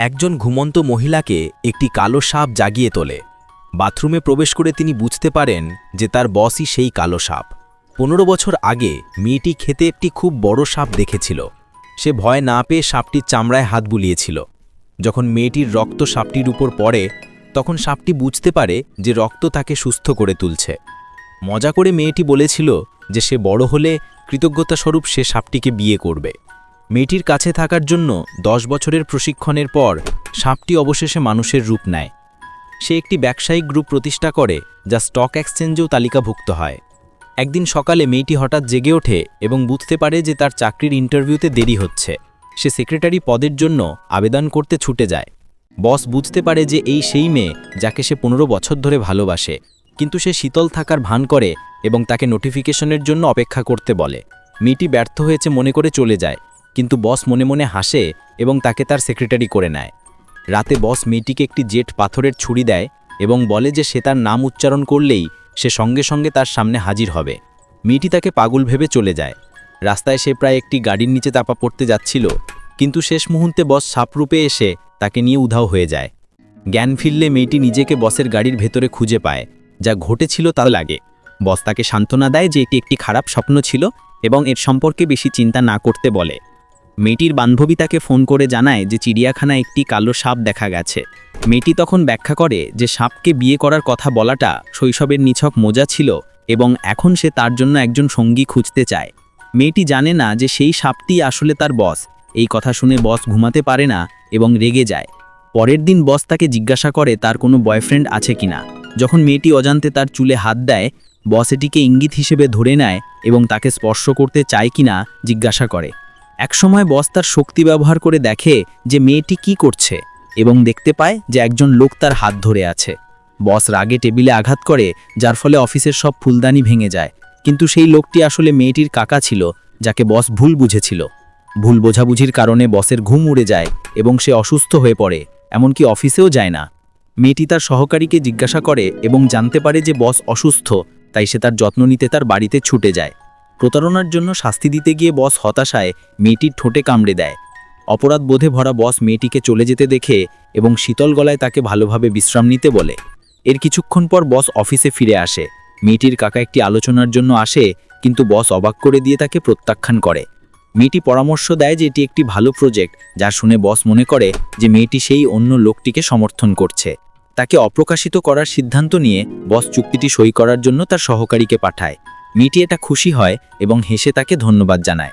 একজন ঘুমন্ত মহিলাকে একটি কালো সাপ জাগিয়ে তোলে। বাথরুমে প্রবেশ করে তিনি বুঝতে পারেন যে তার বসই সেই কালো সাপ। 15 বছর আগে মেয়েটি খেতে একটি খুব বড় সাপ দেখেছিল। সে ভয় না পেয়ে সাপটির চামড়ায় হাত বুলিয়েছিল। যখন মেয়েটির রক্ত সাপটির উপর পড়ে তখন সাপটি বুঝতে পারে যে রক্ত তাকে সুস্থ করে তুলছে। মজা করে মেয়েটি বলেছিল যে সে বড় হলে কৃতজ্ঞতাস্বরূপ সে সাপটিকে বিয়ে করবে। মেয়েটির কাছে থাকার জন্য 10 বছরের প্রশিক্ষণের পর সাপটি অবশেষে মানুষের রূপ নেয়। সে একটি ব্যবসায়িক গ্রুপ প্রতিষ্ঠা করে যা স্টক এক্সচেঞ্জেও তালিকাভুক্ত হয়। একদিন সকালে মেয়েটি হঠাৎ জেগে ওঠে এবং বুঝতে পারে যে তার চাকরির ইন্টারভিউতে দেরি হচ্ছে। সে সেক্রেটারি পদের জন্য আবেদন করতে ছুটে যায়। বস বুঝতে পারে যে এই সেই মেয়ে যাকে সে 15 বছর ধরে ভালোবাসে, কিন্তু সে শীতল থাকার ভান করে এবং তাকে নোটিফিকেশনের জন্য অপেক্ষা করতে বলে। মেয়েটি ব্যর্থ হয়েছে মনে করে চলে যায়, কিন্তু বস মনে মনে হাসে এবং তাকে তার সেক্রেটারি করে নেয়। রাতে বস মেয়েটিকে একটি জেট পাথরের ছুরি দেয় এবং বলে যে সে তার নাম উচ্চারণ করলেই সে সঙ্গে সঙ্গে তার সামনে হাজির হবে। মেয়েটি তাকে পাগল ভেবে চলে যায়। রাস্তায় সে প্রায় একটি গাড়ির নিচে চাপা পড়তে যাচ্ছিল, কিন্তু শেষ মুহূর্তে বস সাপরূপে এসে তাকে নিয়ে উধাও হয়ে যায়। জ্ঞান ফিরলে মেয়েটি নিজেকে বসের গাড়ির ভেতরে খুঁজে পায়। যা ঘটেছিল তা লাগে। বস তাকে সান্ত্বনা দেয় যে এটি একটি খারাপ স্বপ্ন ছিল এবং এর সম্পর্কে বেশি চিন্তা না করতে বলে। মেয়েটির বান্ধবী তাকে ফোন করে জানায় যে চিড়িয়াখানায় একটি কালো সাপ দেখা গেছে। মেয়েটি তখন ব্যাখ্যা করে যে সাপকে বিয়ে করার কথা বলাটা শৈশবের নিছক মজা ছিল এবং এখন সে তার জন্য একজন সঙ্গী খুঁজতে চায়। মেয়েটি জানে না যে সেই সাপটি আসলে তার বস। এই কথা শুনে বস ঘুমাতে পারে না এবং রেগে যায়। পরের দিন বস তাকে জিজ্ঞাসা করে তার কোনো বয়ফ্রেন্ড আছে কিনা। যখন মেয়েটি অজান্তে তার চুলে হাত দেয়, বস এটিকে ইঙ্গিত হিসেবে ধরে নেয় এবং তাকে স্পর্শ করতে চায় কিনা জিজ্ঞাসা করে। একসময় বস তার শক্তি ব্যবহার করে দেখে যে মেয়েটি কি করছে এবং দেখতে পায় যে একজন লোক তার হাত ধরে আছে। বস রাগে টেবিলে আঘাত করে, যার ফলে অফিসের সব ফুলদানি ভেঙে যায়। কিন্তু সেই লোকটি আসলে মেয়েটির কাকা ছিল, যাকে বস ভুল বুঝেছিল। ভুল বোঝাবুঝির কারণে বসের ঘুম উড়ে যায় এবং সে অসুস্থ হয়ে পড়ে, এমনকি অফিসেও যায় না। মেয়েটি তার সহকারীকে জিজ্ঞাসা করে এবং জানতে পারে যে বস অসুস্থ, তাই সে তার যত্ন নিতে তার বাড়িতে ছুটে যায়। প্রতারণার জন্য শাস্তি দিতে গিয়ে বস হতাশায় মেয়েটির ঠোঁটে কামড়ে দেয়। অপরাধ বোধে ভরা বস মেয়েটিকে চলে যেতে দেখে এবং শীতল গলায় তাকে ভালোভাবে বিশ্রাম নিতে বলে। এর কিছুক্ষণ পর বস অফিসে ফিরে আসে। মেয়েটির কাকা একটি আলোচনার জন্য আসে, কিন্তু বস অবাক করে দিয়ে তাকে প্রত্যাখ্যান করে। মেয়েটি পরামর্শ দেয় যে এটি একটি ভালো প্রজেক্ট, যা শুনে বস মনে করে যে মেয়েটি সেই অন্য লোকটিকে সমর্থন করছে। তাকে অপ্রকাশিত করার সিদ্ধান্ত নিয়ে বস চুক্তিটি সই করার জন্য তার সহকারীকে পাঠায়। মেয়েটি এটা খুশি হয় এবং হেসে তাকে ধন্যবাদ জানায়।